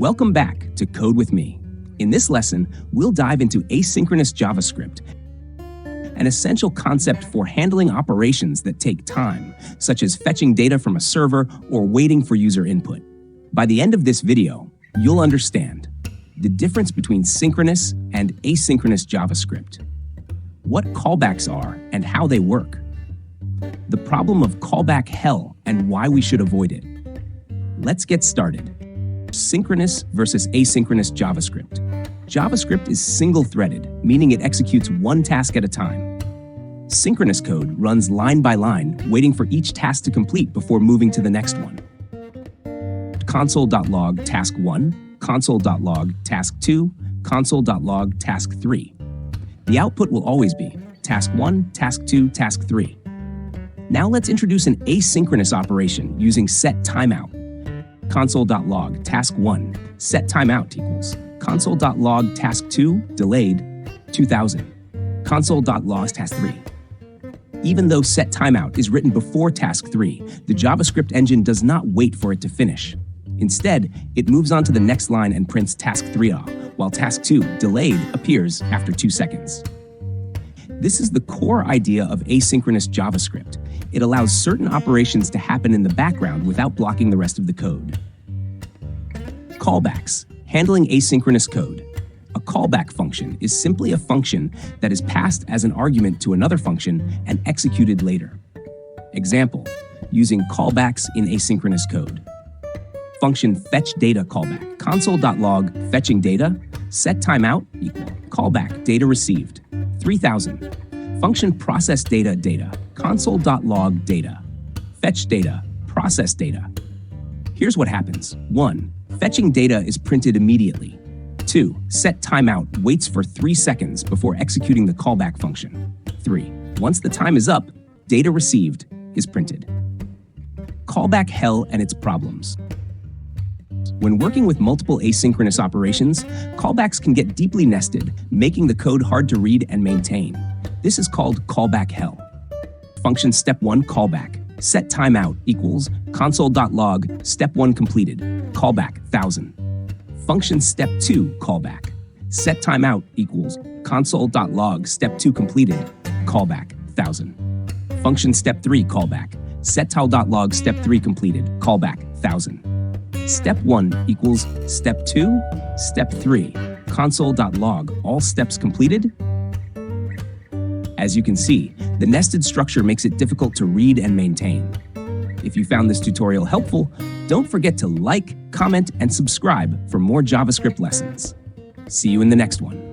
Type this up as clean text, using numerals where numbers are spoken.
Welcome back to Code with Me. In this lesson, we'll dive into asynchronous JavaScript, an essential concept for handling operations that take time, such as fetching data from a server or waiting for user input. By the end of this video, you'll understand the difference between synchronous and asynchronous JavaScript, what callbacks are and how they work, the problem of callback hell and why we should avoid it. Let's get started. Synchronous versus asynchronous JavaScript. JavaScript is single-threaded, meaning it executes one task at a time. Synchronous code runs line by line, waiting for each task to complete before moving to the next one. Console.log task 1, console.log task 2, console.log task 3. The output will always be task 1, task 2, task 3. Now let's introduce an asynchronous operation using setTimeout. Console.log task 1 set timeout equals console.log task 2 delayed 2000 console.log task 3. Even though setTimeout is written before task 3, the JavaScript engine does not wait for it to finish. Instead, it moves on to the next line and prints task 3 off, while task 2 delayed appears after 2 seconds. This is the core idea of asynchronous JavaScript. It allows certain operations to happen in the background without blocking the rest of the code. Callbacks, handling asynchronous code. A callback function is simply a function that is passed as an argument to another function and executed later. Example, using callbacks in asynchronous code. Function fetchData callback, console.log fetching data, setTimeout equal callback data received 3000. Function processData data, console.log data, fetch data, process data. Here's what happens. 1. Fetching data is printed immediately. 2. setTimeout waits for 3 seconds before executing the callback function. 3. Once the time is up, data received is printed. Callback hell and its problems. When working with multiple asynchronous operations, callbacks can get deeply nested, making the code hard to read and maintain. This is called callback hell. Function step 1 callback. setTimeout equals console.log step 1 completed, callback 1000. Function step 2 callback. setTimeout equals console.log step 2 completed, callback 1000. Function step 3 callback. setTimeout.log step 3 completed, callback 1000. Step 1 equals step 2, step 3, console.log, all steps completed. As you can see, the nested structure makes it difficult to read and maintain. If you found this tutorial helpful, don't forget to like, comment, and subscribe for more JavaScript lessons. See you in the next one.